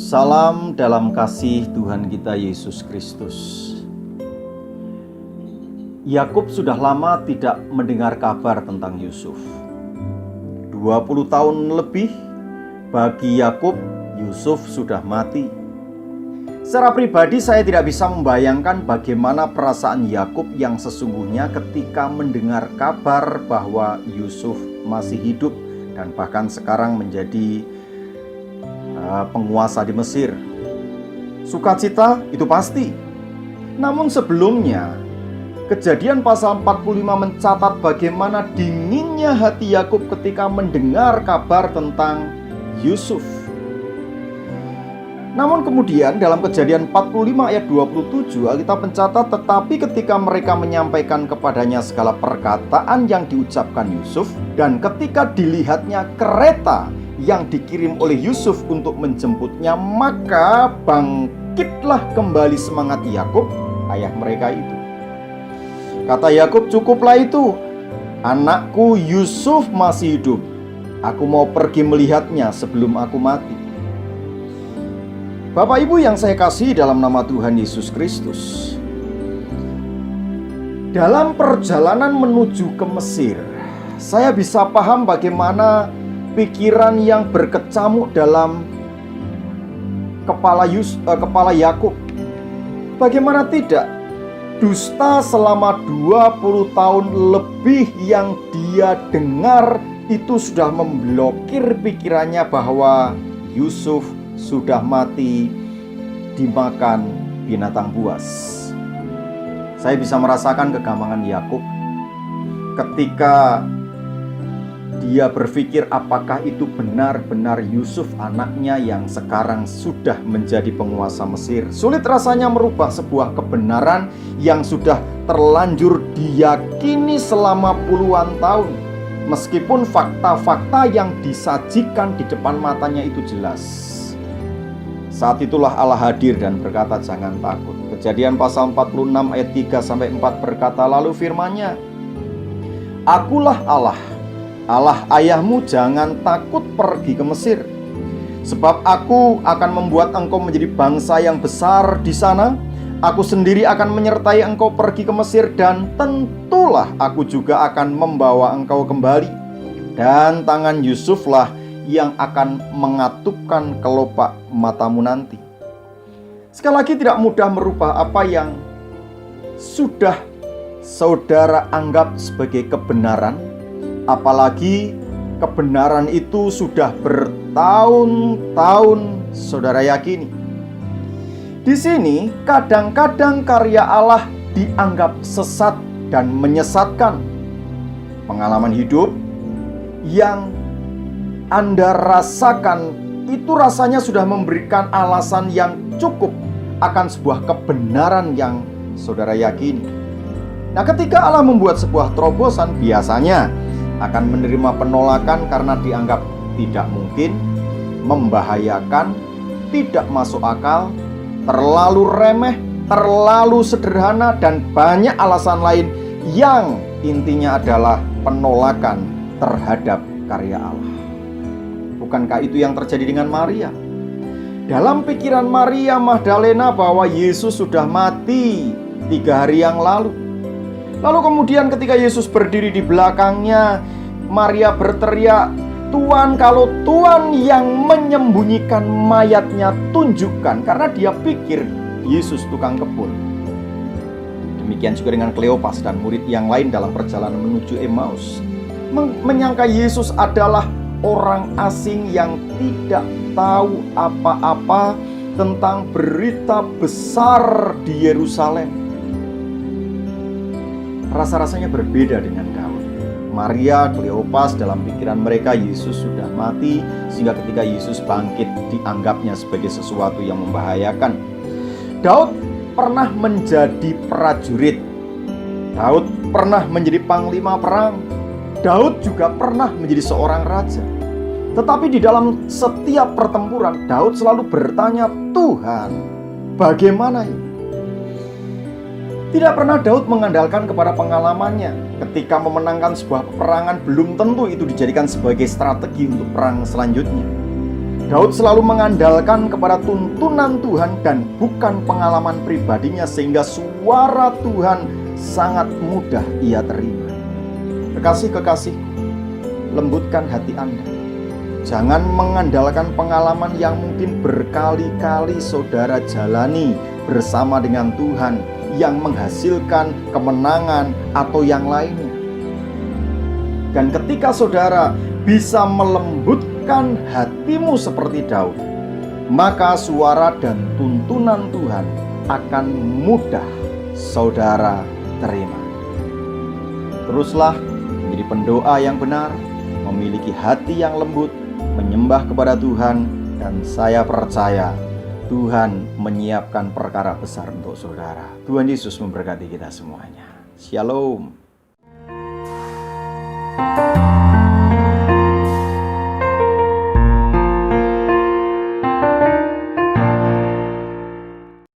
Salam dalam kasih Tuhan kita Yesus Kristus. Yakub sudah lama tidak mendengar kabar tentang Yusuf. 20 tahun lebih bagi Yakub, Yusuf sudah mati. Secara pribadi saya tidak bisa membayangkan bagaimana perasaan Yakub yang sesungguhnya ketika mendengar kabar bahwa Yusuf masih hidup dan bahkan sekarang menjadi penguasa di Mesir. Sukacita itu pasti. Namun sebelumnya, Kejadian pasal 45 mencatat bagaimana dinginnya hati Yakub ketika mendengar kabar tentang Yusuf. Namun kemudian dalam Kejadian 45 ayat 27 Alkitab mencatat, tetapi ketika mereka menyampaikan kepadanya segala perkataan yang diucapkan Yusuf, dan ketika dilihatnya kereta yang dikirim oleh Yusuf untuk menjemputnya, maka bangkitlah kembali semangat Yakub, ayah mereka itu. Kata Yakub, cukuplah itu, anakku Yusuf masih hidup. Aku mau pergi melihatnya sebelum aku mati. Bapak Ibu yang saya kasih dalam nama Tuhan Yesus Kristus, dalam perjalanan menuju ke Mesir, saya bisa paham bagaimana pikiran yang berkecamuk dalam kepala Yakub. Bagaimana tidak? Dusta selama 20 tahun lebih yang dia dengar itu sudah memblokir pikirannya bahwa Yusuf sudah mati dimakan binatang buas. Saya bisa merasakan kegampangan Yakub ketika dia berpikir apakah itu benar-benar Yusuf anaknya yang sekarang sudah menjadi penguasa Mesir. Sulit rasanya merubah sebuah kebenaran yang sudah terlanjur diyakini selama puluhan tahun. Meskipun fakta-fakta yang disajikan di depan matanya itu jelas. Saat itulah Allah hadir dan berkata, jangan takut. Kejadian pasal 46 ayat 3-4 berkata, lalu firman-Nya, akulah Allah, Allah ayahmu, jangan takut pergi ke Mesir. Sebab aku akan membuat engkau menjadi bangsa yang besar di sana. Aku sendiri akan menyertai engkau pergi ke Mesir, dan tentulah aku juga akan membawa engkau kembali. Dan tangan Yusuflah yang akan mengatupkan kelopak matamu nanti. Sekali lagi, tidak mudah merubah apa yang sudah saudara anggap sebagai kebenaran. Apalagi kebenaran itu sudah bertahun-tahun saudara yakini. Di sini kadang-kadang karya Allah dianggap sesat dan menyesatkan. Pengalaman hidup yang Anda rasakan itu rasanya sudah memberikan alasan yang cukup akan sebuah kebenaran yang saudara yakini. Nah, ketika Allah membuat sebuah terobosan, biasanya akan menerima penolakan karena dianggap tidak mungkin, membahayakan, tidak masuk akal, terlalu remeh, terlalu sederhana, dan banyak alasan lain yang intinya adalah penolakan terhadap karya Allah. Bukankah itu yang terjadi dengan Maria? Dalam pikiran Maria Magdalena bahwa Yesus sudah mati 3 hari yang lalu. Lalu kemudian ketika Yesus berdiri di belakangnya, Maria berteriak, Tuhan, kalau Tuhan yang menyembunyikan mayatnya, tunjukkan. Karena dia pikir Yesus tukang kebun. Demikian juga dengan Kleopas dan murid yang lain dalam perjalanan menuju Emmaus. Menyangka Yesus adalah orang asing yang tidak tahu apa-apa tentang berita besar di Yerusalem. Rasa-rasanya berbeda dengan Daud. Maria, Kleopas, dalam pikiran mereka Yesus sudah mati, sehingga ketika Yesus bangkit dianggapnya sebagai sesuatu yang membahayakan. Daud pernah menjadi prajurit. Daud pernah menjadi panglima perang. Daud juga pernah menjadi seorang raja. Tetapi di dalam setiap pertempuran, Daud selalu bertanya, Tuhan, bagaimana ini? Tidak pernah Daud mengandalkan kepada pengalamannya. Ketika memenangkan sebuah peperangan, belum tentu itu dijadikan sebagai strategi untuk perang selanjutnya. Daud selalu mengandalkan kepada tuntunan Tuhan dan bukan pengalaman pribadinya, sehingga suara Tuhan sangat mudah ia terima. Kekasih-kekasihku, lembutkan hati Anda. Jangan mengandalkan pengalaman yang mungkin berkali-kali saudara jalani bersama dengan Tuhan, yang menghasilkan kemenangan atau yang lainnya. Dan ketika saudara bisa melembutkan hatimu seperti Daud, maka suara dan tuntunan Tuhan akan mudah saudara terima. Teruslah menjadi pendoa yang benar, memiliki hati yang lembut, menyembah kepada Tuhan, dan saya percaya Tuhan menyiapkan perkara besar untuk saudara. Tuhan Yesus memberkati kita semuanya. Shalom.